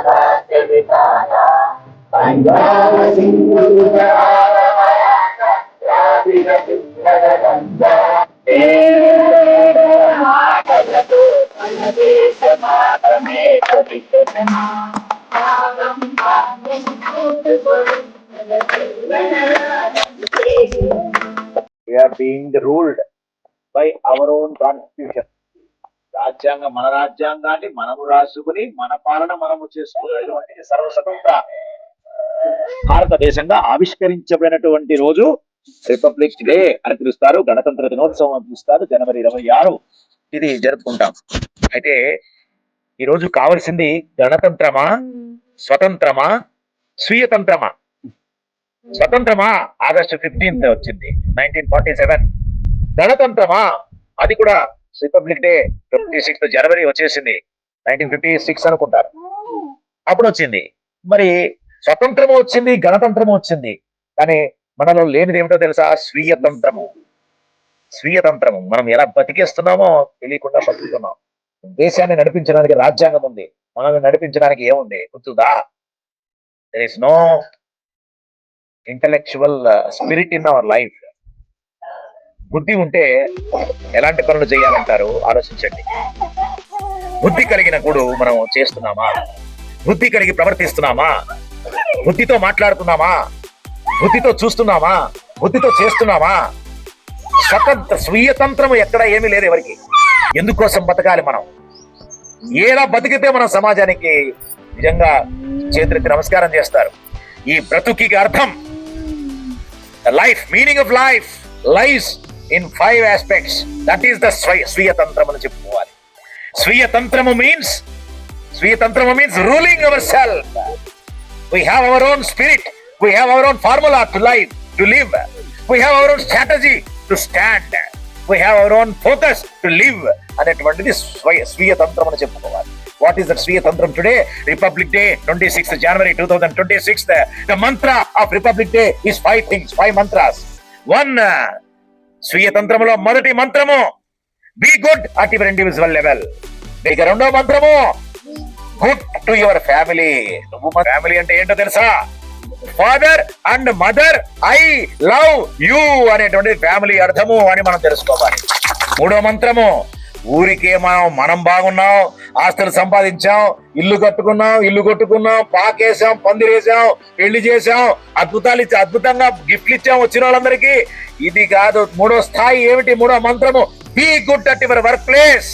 We are being ruled by our own constitution. రాజ్యాంగం మన రాజ్యాంగాన్ని మనము రాసుకుని మన పాలన మనము చేసుకునేటువంటి సర్వస్వతంత్ర భారతదేశంగా ఆవిష్కరించబడినటువంటి రోజు రిపబ్లిక్ డే అని పిలుస్తారు. గణతంత్ర దినోత్సవం అని పిలుస్తారు. జనవరి 26 ఇది జరుపుకుంటాం. అయితే ఈరోజు కావలసింది గణతంత్రమా, స్వతంత్రమా, స్వీయతంత్రమా? స్వతంత్రమా ఆగస్టు 15 వచ్చింది 1947. గణతంత్రమా అది కూడా రిపబ్లిక్ డే 26 జనవరి వచ్చేసింది 1956 అనుకుంటారు. అప్పుడు వచ్చింది. మరి స్వతంత్రము వచ్చింది, గణతంత్రము వచ్చింది, కానీ మనలో లేనిది ఏమిటో తెలుసా? స్వీయతంత్రము. స్వీయతంత్రము మనం ఎలా బతికేస్తున్నామో తెలియకుండా బతుకుతున్నాం. దేశాన్ని నడిపించడానికి రాజ్యాంగం ఉంది, మనల్ని నడిపించడానికి ఏముంది గుర్తుందా? There is no intellectual spirit in our life. బుద్ధి ఉంటే ఎలాంటి పనులు చేయాలంటారు ఆలోచించండి. బుద్ధి కలిగినప్పుడు మనం చేస్తున్నామా? బుద్ధి కలిగి ప్రవర్తిస్తున్నామా? బుద్ధితో మాట్లాడుతున్నామా? బుద్ధితో చూస్తున్నామా? బుద్ధితో చేస్తున్నామా? స్వీయతంత్రం ఎక్కడ ఏమీ లేదు ఎవరికి. ఎందుకోసం బతకాలి మనం? ఎలా బతికితే మనం సమాజానికి నిజంగా చేతులెత్తి నమస్కారం చేస్తారు. ఈ బ్రతుకి అర్థం, the life meaning of life lies in 5 aspects. That is the స్వీయతంత్రం అని చెప్పుకోవాలి. స్వీయతంత్రము means ruling our self. We have our own spirit, we have our own formula to live, we have our own strategy to stand, we have our own focus to live అనేటువంటిది స్వీయతంత్రం అని చెప్పుకోవాలి. What is the స్వీయతంత్రం today? Republic Day 26th January 2026. The mantra of Republic Day is 5 things, 5 mantras. 1, స్వీయతంత్రంలో మొదటి మంత్రము be good at your individual level. ఇక రెండో మంత్రము good to your family. నువ్వు మా ఫ్యామిలీ అంటే ఏంటో తెలుసా? Father and mother, I love you అనేటువంటి ఫ్యామిలీ అర్థము అని మనం తెలుసుకోవాలి. మూడో మంత్రము ఊరికే మనం బాగున్నాం, ఆస్తులు సంపాదించాం, ఇల్లు కొట్టుకున్నాం, పాకేసాం, పందిరేసాం, పెళ్లి చేసాం, అద్భుతంగా గిఫ్ట్లు ఇచ్చాం వచ్చిన వాళ్ళందరికీ. ఇది కాదు. మూడో స్థాయి ఏమిటి? మూడో మంత్రము be good at your work place.